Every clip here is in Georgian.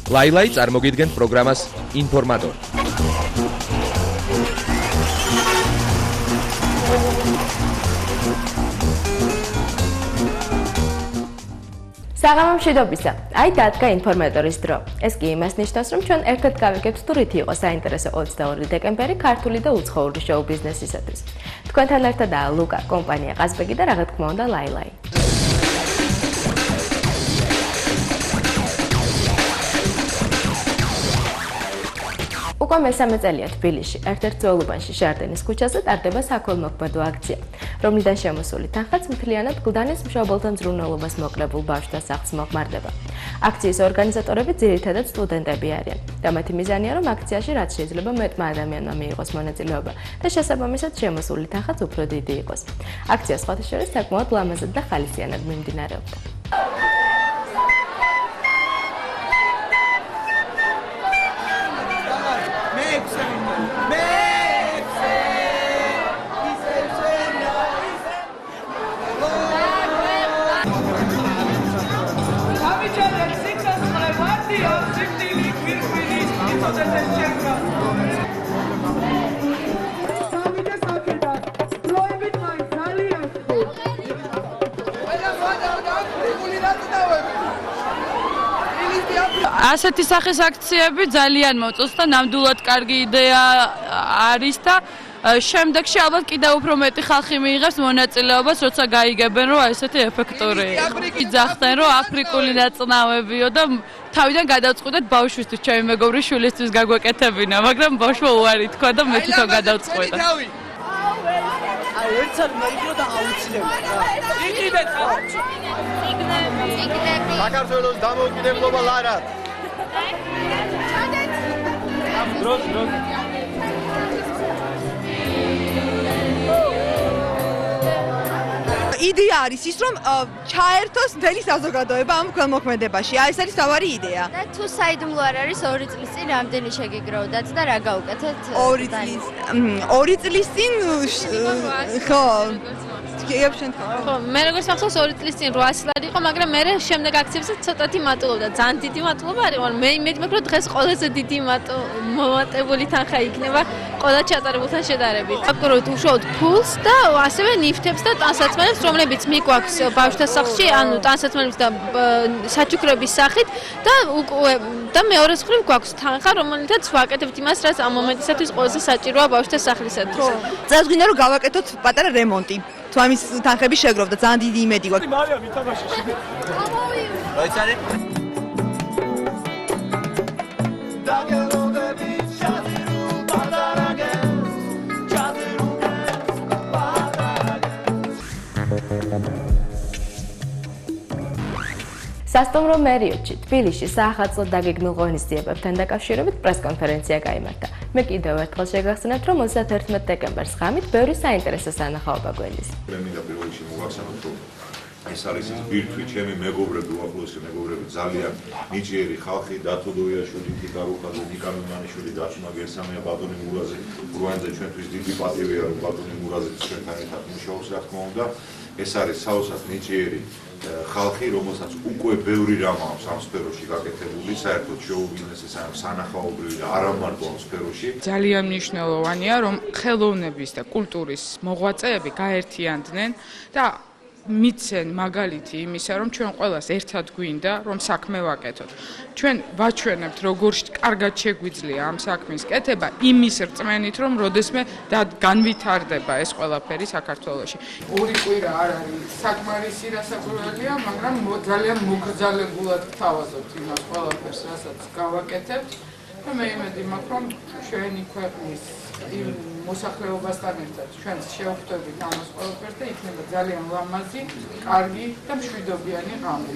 ლაილაი წარმოგიდგენთ პროგრამას ინფორმატორი. საღამო მშვიდობისა. აი დადგა ინფორმატორის დრო. ეს კი იმას ნიშნავს, რომ ჩვენ ერთად გავიგებთ თუ რითი იყო საინტერესო 22 დეკემბერი ქართული და უცხოური შოუ ბიზნესისათვის. თქვენთან ერთადაა ლუკა, კომპანია ყაზბეგი და რა თქმა უნდა ლაილაი. უკვე მესამე წელია თბილისში, ერთ-ერთ ძველუბანში ჟარდენის ქუჩაზე ტარდება საქველმოქმედო აქცია, რომლიდან შემოსული თანხაც მთლიანად გლდანის მშობელთა მზრუნველობას მოკლებულ ბავშვთა სახლს მოხმარდება. აქციის ორგანიზატორები ძირითადად სტუდენტები არიან და მათი მიზანია, რომ აქციაში რაც შეიძლება მეტმა ადამიანმა მიიღოს მონაწილეობა და შესაბამისად შემოსული თანხაც უფრო დიდი იყოს. აქცია სხვათა შორის საკმაოდ ლამაზად და ხალისიანად მიმდინარეობდა. ასეთი სახის აქციები ძალიან მოწონს და ნამდვილად კარგი იდეა არის და შემდეგში ალბათ კიდევ უფრო მეტი ხალხი მიიღებს მონაწილეობას, როცა გაიგებენ, რომ ესეთი ეფექტური იძახდნენ, რომ აფრიკული ნაწნავებიო და თავიდან გადავწყვიტეთ ბავშვისთვის, ჩემი მეგობრის შვილისთვის გაგვეკეთებინა, მაგრამ ბავშვმა უარი თქვა და მე თვითონ გადავწყვიტე. ერთად მოიგრო და აუცილებლად. იყიდეთ. საქართველოს დამოუკიდებლობა ლარად. დროს. იდეა არის ის, რომ ჩაერთოს მთელი საზოგადოება ამ ქველმოქმედებაში. ეს არის თავარი იდეა. და თუ საიდუმლო არ არის 2 წლის წინ რამდენი შეგეგროვდათ და რა გავუკეთეთ? 2 წლის წინ ხო. ხო, მე როგორც მახსოვს 2 წლის წინ 800 ლარი იყო, მაგრამ მე შემდეგ აქციებზე ცოტათი მატულობდა. ძალიან დიდი მატულობა არის, მაგრამ მე იმედი მაქვს, რომ დღეს ყველაზე დიდი მომატებული თანხა იქნება ყველა ჩატარებულთან შედარებით. აკუროთ უშუალოდ ფულს და ასევე ნიფთებს და ტანსაცმელებს, რომლებიც მიგვაქვს ბავშვთა სახლში, ანუ ტანსაცმელებს და საჩუქრების სახით და მეორე მხრივ გვაქვს თანხა, რომელთაც ვაკეთებთ იმას, რაც ამ მომენტისათვის ყველაზე საჭიროა ბავშვთა სახლისათვის. წელს გვინდა რომ გავაკეთოთ პატარა რემონტი. თუ ამის თანხები შეგროვდა, ძალიან დიდი იმედი გვაქვს. მარია მითამაშე. მოიცადე. სასტუმრო მერიოტში, თბილისში საახალწლო დაგეგმილ ღონისძიებებთან დაკავშირებით პრესკონფერენცია გაიმართა. მე კიდევ ერთხელ შეგახსენებთ, რომ 31 დეკემბერს ღამით ბევრი საინტერესო სანახაობა გვეძის. მინდა პირველ რიგში მოვახსენოთ, რომ ეს არის ის ბირთვი, ჩემი მეგობრები, უახლოესი მეგობრები, ძალიან ნიჭიერი ხალხი, დათო დოიაშვილი, თიკა რუხაძე, ნიკა მემანიშვილი, დაჩუნა გერსამია, ბატონი მურაზი, ურვანიძე, ჩვენთვის დიდი პატივია, რომ ბატონი მურაზი ჩვენთან ერთად მუშაობს, რა თქმა უნდა. ეს არის საოცრად ნიჭიერი ხალხი, რომელსაც უკვე ბევრი რამ აქვს ამ სფეროში გაკეთებული, საერთოდ შოუ ბიზნესის ამ სანახაობრივი და არა მარტო ამ სფეროში. ძალიან მნიშვნელოვანია, რომ ხელოვნების და კულტურის მოღვაწეები გაერთიანდნენ და მიცენ მაგალითი იმისა, რომ ჩვენ ყველას ერთად გვინდა, რომ საქმე ვაკეთოთ. ჩვენ ვაჩვენებთ, როგორ კარგად შეგვიძლია ამ საქმის კეთება, იმის რწმენით, რომ როდესმე განვითარდება ეს ყველაფერი საქართველოში. 2 კვირა არ არის საკმარისი რასაკვირველია, მაგრამ ძალიან მოგრძალებულად თავაზობთ იმას ყველაფერს, რასაც გავაკეთებთ. და მე იმედი მაქვს, რომ ჩვენი ქვეყნის იმ მოსახლეობასთან ერთად ჩვენ შევხვდებით ამას ყველაფერს და იქნება ძალიან ლამაზი, კარგი და მშვიდობიანი ღამე.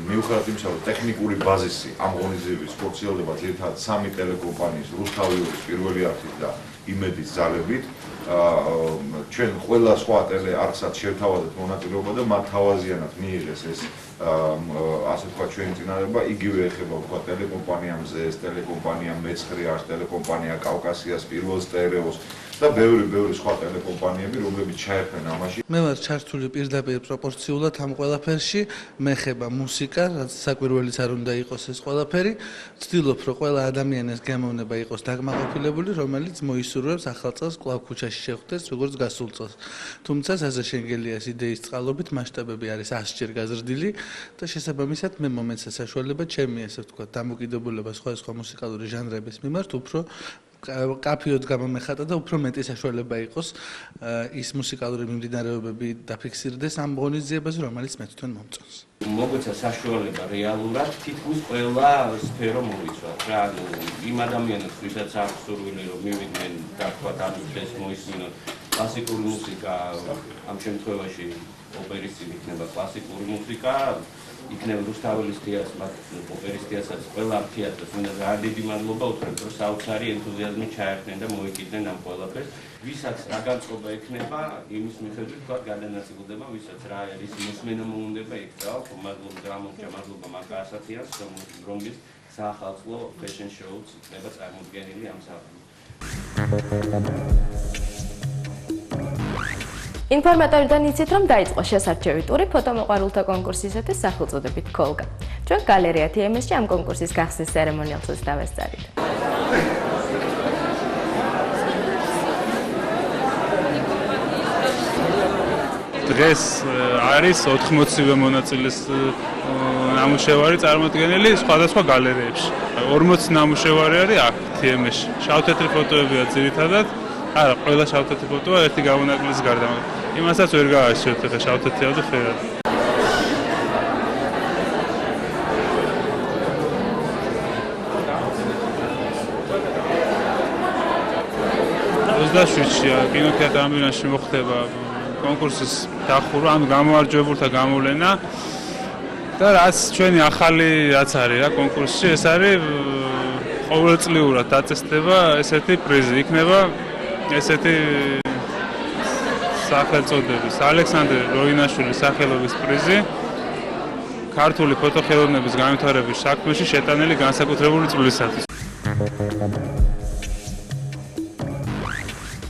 მიუხედავად იმისა, რომ ტექნიკური ბაზისი ამ ღონისძიების ხორციელდება ძირითადად 3 ტელეკომპანიის, რუსთავიორის, პირველი არხის და იმედის ძალებით, ჩვენ ყველა სხვა ტელეარხსაც შევთავაზეთ მონაწილეობა და მათ თავაზიანად მიიღეს ეს ასე თქვა ჩვენი წინადადება იგივე ეხება თქვა ტელეკომპანია მზეს, ტელეკომპანია მეცხრე არს, ტელეკომპანია კავკასიას, პირველ სტერეოს და ბევრი სხვა ტელეკომპანიები, რომლებიც ჩაერთნენ ამაში. მე ვარ ჩართული პირდაპირ პროპორციულად ამ ყველაფერში, მე ხება მუსიკა, რაც საკვირველიც არ უნდა იყოს ეს ყველაფერი. ვცდილობ, რომ ყველა ადამიანის გემოვნება იყოს დაგმაყოფილებული, რომელიც მოისურვებს ახალ წელს კვლავ ქუჩაში შეხვდეს, როგორც გასულ წელს. თუმცა საზა შენგელიას იდეის წყალობით მასშტაბები არის 100-ჯერ გაზრდილი და შესაბამისად მე მომეცა საშუალება ჩემი ასე ვთქვათ, დამოკიდებულება სხვადასხვა მუსიკალური ჟანრების მიმართ უფრო კაფიოდ გამომეხატა და უფრო მეტი საშუალება იყოს ის მუსიკალური მიმდინარეობები დაფიქსირდეს ამ ღონისძიებაზე, რომელიც მე თვითონ მომწონს. მოგეცა საშუალება რეალურად თითქმის ყველა სფერო მოვიცვათ რა, იმ ადამიანებს, ვისაც აქვს სურვილი რომ მივიდნენ და თქვათ ამ დღეს მოისმინოთ კლასიკური მუსიკა, ამ შემთხვევაში ოპერის წინ იქნება კლასიკური მუსიკა, იქნება რუსთაველის თეატრს, მათ ოპერის თეატრს, ყველა თეატრს უნდა რა დიდი მადლობა უთხრათ, რომ საოცარი ენთუზიაზმით ჩაერთნენ და მოიკიდნენ ამ ყველაფერს. ვისაც რა განწყობა ექნება, იმის მიხედვით თქვა გადანაწილდება, ვისაც რა არის მოსმენა მოუნდება იქცავ, მადლობა დრამურჩა, მადლობა მაკა ასათიანს, რომლის საახალწლო ფეშენ შოუც იქნება წარმოდგენილი ამ საქმეში. ინფორმატორიდან იცით, რომ დაიწყო შესარჩევი ტური ფოტომოყვარულთა კონკურსისათვის სახელწოდებით ქოლგა. ჩვენ გალერეა TMS-ში ამ კონკურსის გახსნის ცერემონიალსაც დავესწარით. დღეს არის 80-ვე მონაწილის ნამუშევარი წარმოდგენილი სხვადასხვა გალერეებში. 40 ნამუშევარი არის აქ TMS-ში. შავ-თეთრი ფოტოებია ძირითადად. არა, ყველა შავ-თეთრი ფოტოა ერთი გამონაკლისის გარდა. იმასაც ვერ გააჩვენებთ ხა შავ-თეთრია და ფერად. შვიდშია კინოთეატრ ამბულანსში მოხდება კონკურსის დახურვა, ანუ გამარჯვებულთა გამოვლენა და რაც ჩვენი ახალი რაც არის რა კონკურსში, ეს არის ყოველწლიურად დაწესდება ესეთი პრიზი. იქნება ესეთი სახელწოდების ალექსანდრე როინაშვილის სახელობის პრიზი ქართული ფოტოხელოვნების განვითარების საქმეში შეტანილი განსაკუთრებული წვლილისათვის.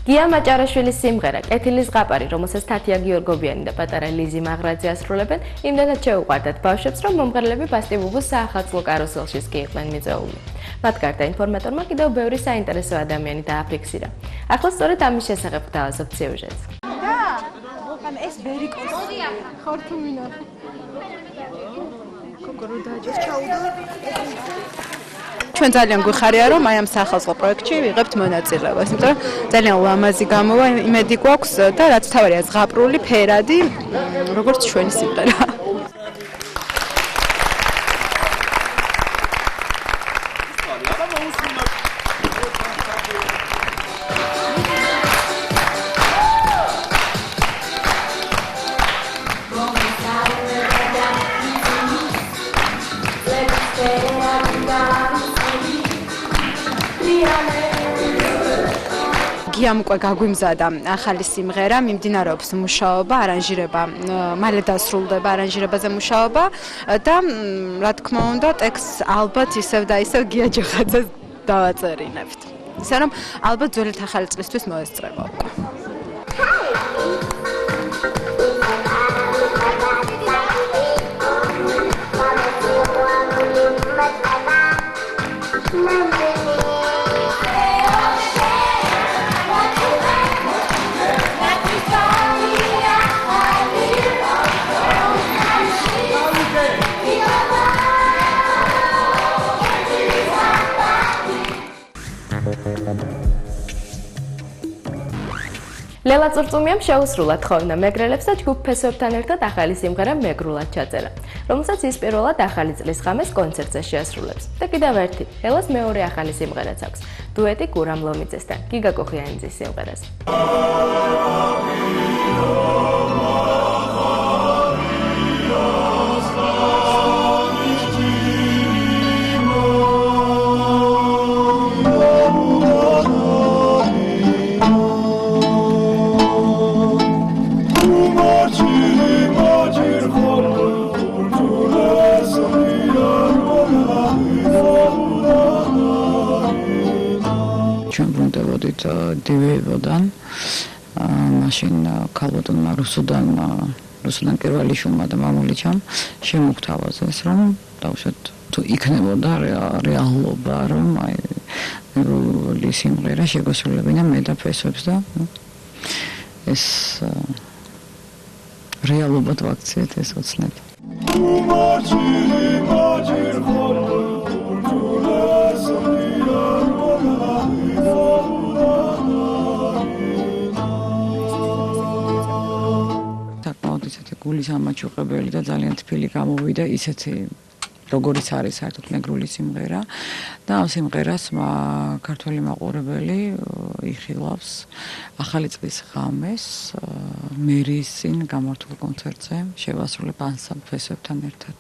გია მაჭარაშვილის სიმღერა კეთილის ზღაპარი, რომელსაც თათია გიორგობიანი და პატარა ლიზი მაღრაძე ასრულებენ, იმდენად შეუყვარდათ ბავშვებს, რომ მომღერლები ბასტიბუბუს საახალწლო კარუსელშიც კი იყვნენ მიწვეული. მათ გარდა ინფორმატორმა კიდევ ბევრი საინტერესო ადამიანი დააფიქსირა. ახლა სწორედ ამის შესახებ დავაზობთ სიუჟეტს. ან ეს ვერიკოსი ხორთუმინა კოკორო დაჯეს ჩაუდა. ჩვენ ძალიან გვიხარია რომ აი ამ საახალწლო პროექტში ვიღებთ მონაწილეობას, იმიტომ რომ ძალიან ლამაზი გამოვა, იმედი გვაქვს და რაც თავარია ზღაპრული, ფერადი, როგორც ჩვენი სიმღერა. გიამ უკვე გაგვიმზადა ახალი სიმღერა, მიმდინარეობს მუშაობა, არანჟირება, მალე დასრულდება არანჟირებაზე მუშაობა და რა თქმა უნდა, ტექსტს ალბათ ისევ და ისევ გია ჯახაძეს დავაწერინებთ. ისე რომ ალბათ ძველით ახალი წლისთვის მოესწრება უკვე. ლელა წურწუმიამ შეუსრულა თხოვნა მეგრელებს და ჯგუფ ფესვებთან ერთად ახალი სიმღერა მეგრულად ჩაწერა, რომელსაც ის პირველად ახალი წლის ღამეს კონცერტზე შეასრულებს. და კიდევ ერთი, ლელას მეორე ახალი სიმღერაც აქვს, დუეტი გურამ ლომიძესთან, გიგა კოხიანიძის სიმღერაზე. დაბრუნდებოდით დივეევოდან. მაშინ ქალბატონმა რუსუდან კირვალიშვილმა და მამულიჩამ შემოგთავაზეს, რომ დავუშვათ თუ იქნებოდა რეალობა, რომ აი ნერვული სიმღერა შეგოსრულებინა მე და ფესვებს და ეს რეალობად ვაქციეთ ეს ოცნები. საკმაოდ ისეთი გულის ამაჩუყებელი და ძალიან თბილი გამოვიდა ისეთი როგორიც არის საერთოდ მეგრული სიმღერა და ამ სიმღერას ქართველი მაყურებელი იხილავს ახალი წლის ღამეს მერის წინ გამართულ კონცერტზე შევასრულებ ანსამბლ ფესვებთან ერთად.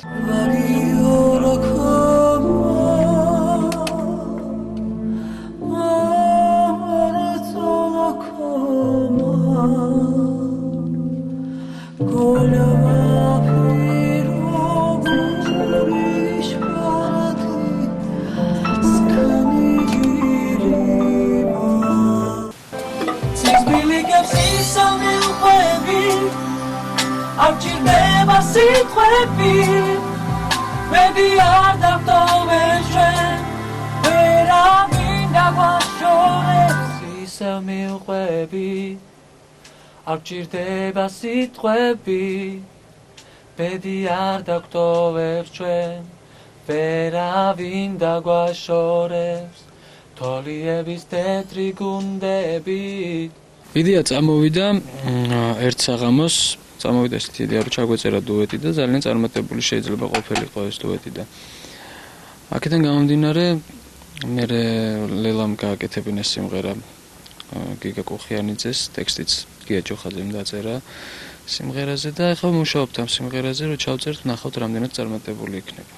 Archideva sitqebi Medi ardaftoveshe Veravinda vashore Sisa milqebi Archideva sitqebi Medi ardaftoveshe Veravinda vashore Tolievis tetri gundebit იდეა წამოვიდა ერთ საღამოს წამოვიდა ესეთი იდეა რომ ჩაგვეწერა დუეტი და ძალიან წარმატებული შეიძლება ყოფილიყო ეს დუეტი და აქედან გამომდინარე მე ლელამ გააკეთებინა სიმღერა გიგა კუხიანიძეს ტექსტიც გია ჯოხაძემ დაწერა სიმღერაზე და ახლა მუშაობთ ამ სიმღერაზე რომ ჩავწერთ ნახავთ რამდენად წარმატებული იქნება.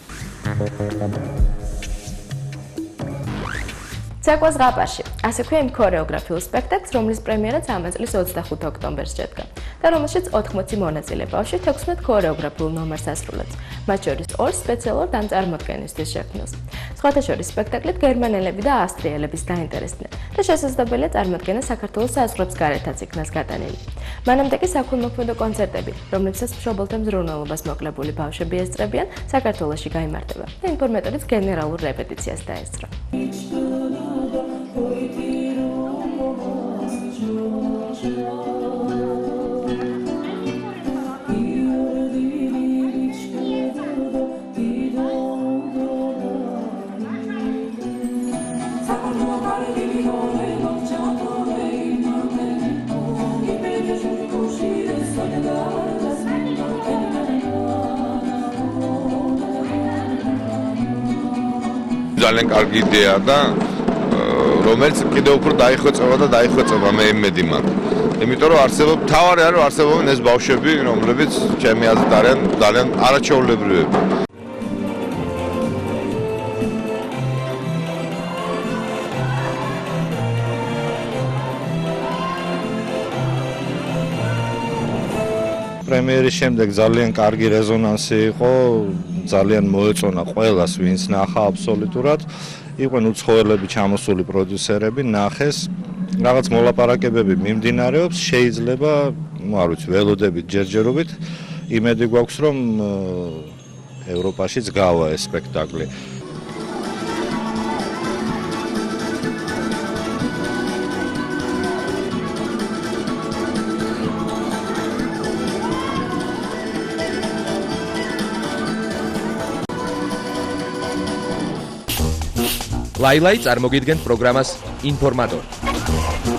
ცეკვას ზღაპარში ასექვია იმ ქორეოგრაფიულ სპექტაკლს, რომლის პრემიერაც ამ წლის 25 ოქტომბერს შედგა და რომელშიც 80 მონაწილე ბავშვი 16 ქორეოგრაფიულ ნომერს ასრულებს, მათ შორის 2 სპეციალურ დამწარმოდგენისთვის შექმნილს. სხვათა შორის სპექტაკლით გერმანელები და ავსტრიელებიც დაინტერესდნენ და შესაძლებელია წარმოდგენა საქართველოს საზღვრებს გარეთაც იქნას გატანილი. მანამდე კი საქველმოქმედო კონცერტები, რომლებსაც მშობელთა მზრუნველობას მოკლებული ბავშვები ესწრებიან, საქართველოში გაიმართება და ინფორმატორიც გენერალურ რეპეტიციას დაესწრო. ძალიან კარგი იდეა და რომელიც კიდევ უფრო დაიხვეწება და დაიხვეწება მე იმედი მაქვს. იმიტომ რომ არსებობს თავარი არის რომ არსებობენ ეს ბავშვები, რომლებიც ჩემი აზრით არიან ძალიან არაჩვეულებრივები. პრემიერის შემდეგ ძალიან კარგი რეზონანსი იყო, ძალიან მოეწონა ყველას, ვინც ნახა აბსოლუტურად. იყვნენ უცხოელები ჩამოსული პროდიუსერები, ნახეს, რაღაც მოლაპარაკებები მიმდინარეობს, შეიძლება, არ ვიცი, ველოდებით, ჯერჯერობით, იმედი გვაქვს, რომ ევროპაშიც გავა ეს სპექტაკლი. ლაილაი წარმოგიდგენთ პროგრამას ინფორმატორი.